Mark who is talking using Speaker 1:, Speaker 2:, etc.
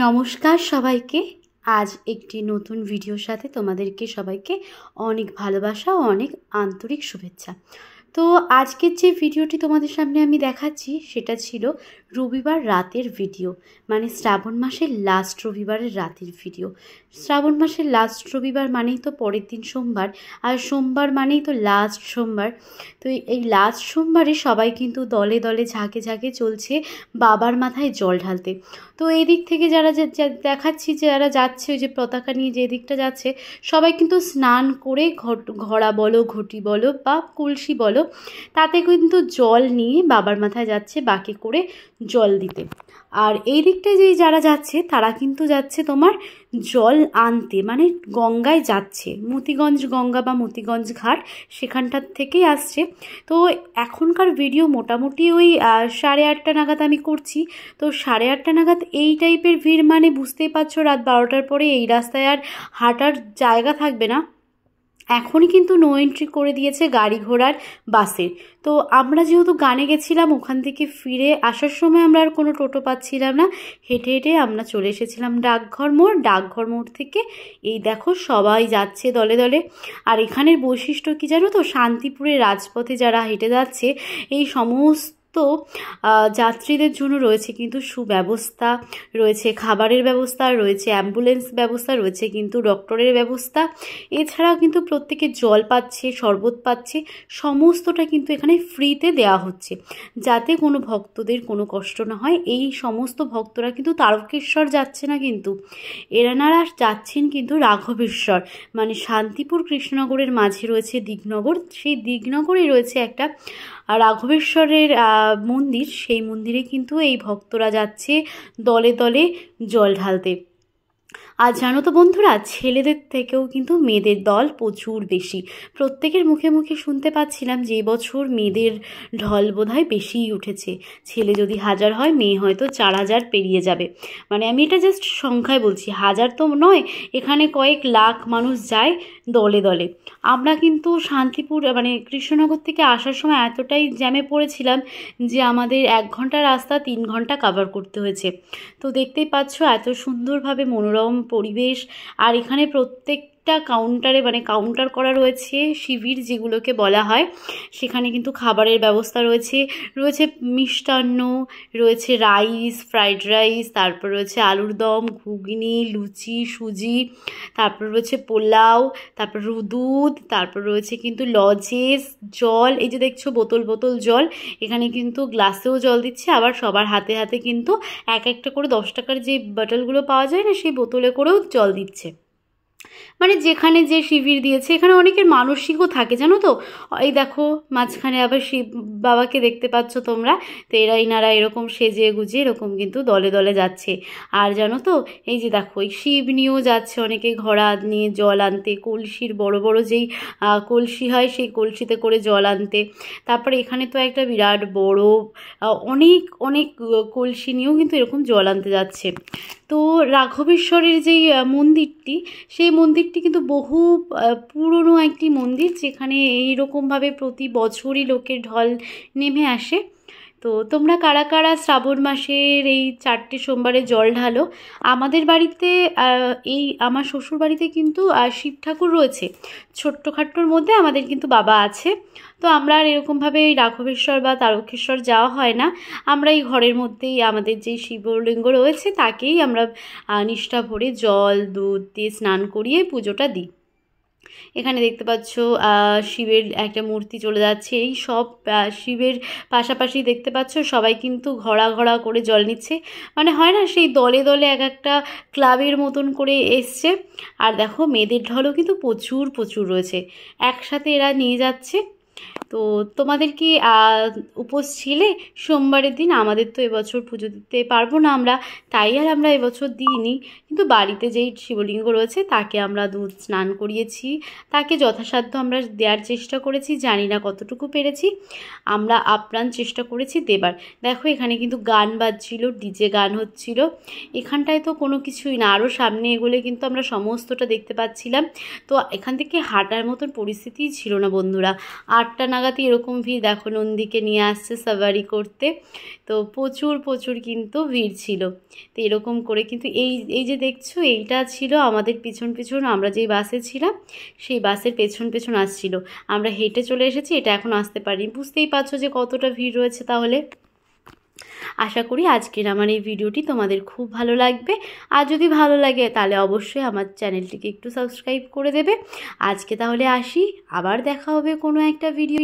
Speaker 1: নমস্কার সবাইকে। আজ একটি নতুন ভিডিওর সাথে তোমাদেরকে সবাইকে অনেক ভালোবাসা ও অনেক আন্তরিক শুভেচ্ছা। তো আজকের যে ভিডিওটি তোমাদের সামনে আমি দেখাচ্ছি সেটা ছিল রবিবার রাতের ভিডিও, মানে শ্রাবণ মাসের লাস্ট রবিবারের রাতের ভিডিও। শ্রাবণ মাসের লাস্ট রবিবার মানেই তো পরের দিন সোমবার, আর সোমবার মানেই তো লাস্ট সোমবার। তো এই লাস্ট সোমবারে সবাই কিন্তু দলে দলে ঝাঁকে ঝাঁকে চলছে বাবার মাথায় জল ঢালতে। তো এই দিক থেকে যারা দেখাচ্ছি যে যারা যাচ্ছে, ওই যে পতাকা নিয়ে যে দিকটা যাচ্ছে, সবাই কিন্তু স্নান করে ঘড়া বলো, ঘটি বলো বা কলসি বলো, তাতে কিন্তু জল নিয়ে বাবার মাথায় যাচ্ছে বাঁকে করে জল দিতে। আর এই দিকটায় যে যারা যাচ্ছে তারা কিন্তু যাচ্ছে তোমার জল আনতে, মানে গঙ্গায় যাচ্ছে, মতিগঞ্জ গঙ্গা বা মতিগঞ্জ ঘাট সেখানটার থেকেই আসছে। তো এখনকার ভিডিও মোটামুটি ওই 8:30 নাগাদ আমি করছি। তো 8:30 নাগাদ এই টাইপের ভিড়, মানে বুঝতেই পারছো রাত 12টার পরে এই রাস্তায় আর হাঁটার জায়গা থাকবে না। এখনই কিন্তু নো এন্ট্রি করে দিয়েছে গাড়ি ঘোড়ার, বাসের। তো আমরা যেহেতু গানে গেছিলাম, ওখান থেকে ফিরে আসার সময় আমরা আর কোনো টোটো পাচ্ছিলাম না, হেঁটে হেঁটে আমরা চলে এসেছিলাম ডাকঘর মোড়। ডাকঘর মোড় থেকে এই দেখো সবাই যাচ্ছে দলে দলে। আর এখানের বৈশিষ্ট্য কি জানো তো, শান্তিপুরের রাজপথে যারা হেঁটে যাচ্ছে, এই সমস্ত যাত্রীদের জন্য রয়েছে কিন্তু সুব্যবস্থা, রয়েছে খাবারের ব্যবস্থা, রয়েছে অ্যাম্বুলেন্স ব্যবস্থা, রয়েছে কিন্তু ডক্টরের ব্যবস্থা। এছাড়াও কিন্তু প্রত্যেকে জল পাচ্ছে, শরবত পাচ্ছে, সমস্তটা কিন্তু এখানে ফ্রিতে দেওয়া হচ্ছে, যাতে কোনো ভক্তদের কোনো কষ্ট না হয়। এই সমস্ত ভক্তরা কিন্তু তারকেশ্বর যাচ্ছে না, কিন্তু এনারা যাচ্ছেন কিন্তু রাঘবেশ্বর, মানে শান্তিপুর কৃষ্ণনগরের মাঝে রয়েছে দিকনগর, সেই দিকনগরে রয়েছে একটা রাঘবেশ্বরের মন্দির। সেই মন্দিরে কিন্তু এই ভক্তরা যাচ্ছে দলে দলে জল ঢালতে। আর জানো তো বন্ধুরা, ছেলেদের থেকেও কিন্তু মেয়েদের দল প্রচুর বেশি। প্রত্যেকের মুখে মুখে শুনতে পাচ্ছিলাম যে এবছর মেয়েদের ঢল বোধহয় বেশিই উঠেছে। ছেলে যদি 1000 হয়, মেয়ে হয়তো 4000 পেরিয়ে যাবে। মানে আমি এটা জাস্ট সংখ্যায় বলছি, 1000 তো নয়, এখানে কয়েক লাখ মানুষ যায় দলে দলে। আমরা কিন্তু শান্তিপুর মানে কৃষ্ণনগর থেকে আসার সময় এতটাই জ্যামে পড়েছিলাম যে আমাদের 1 ঘন্টা রাস্তা 3 ঘন্টা কভার করতে হয়েছে। তো দেখতেই পাচ্ছ এত সুন্দরভাবে মনোরম পরিবেশ। আর এখানে প্রত্যেকটা কাউন্টারে, মানে কাউন্টার করা রয়েছে শিবির যেগুলোকে বলা হয়, সেখানে কিন্তু খাবারের ব্যবস্থা রয়েছে। রয়েছে মিষ্টান্ন, রয়েছে রাইস, ফ্রাইড রাইস, তারপর রয়েছে আলুর দম, ঘুগনি, লুচি, সুজি, তারপর রয়েছে পোলাও, তারপর দুধ, তারপর রয়েছে কিন্তু লজেস, জল, এই যে দেখছো বোতল বোতল জল। এখানে কিন্তু গ্লাসেও জল দিচ্ছে, আবার সবার হাতে হাতে কিন্তু এক একটা করে 10 টাকার যে বোতলগুলো পাওয়া যায় না, সেই বোতলে করেও জল দিচ্ছে। মানে যেখানে যে শিবির দিয়েছে, এখানে অনেকের মানসিকও থাকে জানো তো। এই দেখো মাঝখানে আবার শিব বাবাকে দেখতে পাচ্ছ তোমরা। তো এনারা এরকম সেজে গুজে এরকম কিন্তু দলে দলে যাচ্ছে। আর জানো তো, এই যে দেখো এই শিব নিয়েও যাচ্ছে অনেকে ঘোড়া নিয়ে জল আনতে, কলসির বড় বড় যেই কলসি হয় সেই কলসিতে করে জল আনতে। তারপরে এখানে তো একটা বিরাট বড় অনেক অনেক কলসি নিয়েও কিন্তু এরকম জল আনতে যাচ্ছে। তো রাঘবেশ্বরের যেই মন্দিরটি, সেই মন্দিরটি কিন্তু বহু পুরনো একটি মন্দির, যেখানে এইরকমভাবে প্রতি বছরই লোকের ঢল নেমে আসে। তো তোমরা কারা কারা শ্রাবণ মাসের এই 4টে সোমবারে জল ঢালো? আমাদের বাড়িতে এই আমার শ্বশুর বাড়িতে কিন্তু শিব ঠাকুর রয়েছে, ছোট্টখাট্টোর মধ্যে আমাদের কিন্তু বাবা আছে। তো আমরা আর এরকমভাবে রাঘবেশ্বর বা তারকেশ্বর যাওয়া হয় না। আমরা এই ঘরের মধ্যেই আমাদের যে শিবলিঙ্গ রয়েছে তাকেই আমরা নিষ্ঠা ভরে জল দুধ দিয়ে স্নান করিয়ে পুজোটা দিই। এখানে দেখতে পাচ্ছ শিবের একটা মূর্তি চলে যাচ্ছে। এই সব শিবের পাশাপাশি দেখতে পাচ্ছ সবাই কিন্তু ঘোড়া ঘোড়া করে জল নিচ্ছে, মানে হয় না সেই দলে দলে এক একটা ক্লাবের মতন করে এসছে। আর দেখো মেয়েদের ঢলও কিন্তু প্রচুর প্রচুর রয়েছে, একসাথে এরা নিয়ে যাচ্ছে। তো তোমাদের কি উপোস ছিলে সোমবারের দিন? আমাদের তো এবছর পুজো দিতে পারবো না আমরা, তাই আর আমরা এবছর দিইনি। কিন্তু বাড়িতে যেই শিবলিঙ্গ রয়েছে তাকে আমরা দুধ স্নান করিয়েছি, তাকে যথাসাধ্য আমরা দেওয়ার চেষ্টা করেছি, জানি না কতটুকু পেরেছি, আমরা আপ্রাণ চেষ্টা করেছি দেবার। দেখো এখানে কিন্তু গান বাজছিল, ডিজে গান হচ্ছিল। এখানটায় তো কোনো কিছুই না, আরও সামনে এগোলে কিন্তু আমরা সমস্তটা দেখতে পাচ্ছিলাম। তো এখান থেকে হাঁটার মতন পরিস্থিতিই ছিল না বন্ধুরা। 8টা নাগাদই এরকম ভিড়। দেখো নন্দীকে নিয়ে আসছে সাফারি করতে, তো প্রচুর কিন্তু ভিড় ছিল। তো এরকম করে কিন্তু এই যে দেখছো, এইটা ছিল আমাদের পিছন আমরা যেই বাসে ছিলাম সেই বাসের পেছন আসছিল। আমরা হেঁটে চলে এসেছি, এটা এখন আসতে পারিনি। বুঝতেই পারছো যে কতটা ভিড় রয়েছে। তাহলে আশা করি আজকের আমার এই ভিডিওটি তোমাদের খুব ভালো লাগবে। আর যদি ভালো লাগে তাহলে অবশ্যই আমার চ্যানেলটিকে একটু সাবস্ক্রাইব করে দেবে। আজকে তাহলে আসি, আবার দেখা হবে কোনো একটা ভিডিও।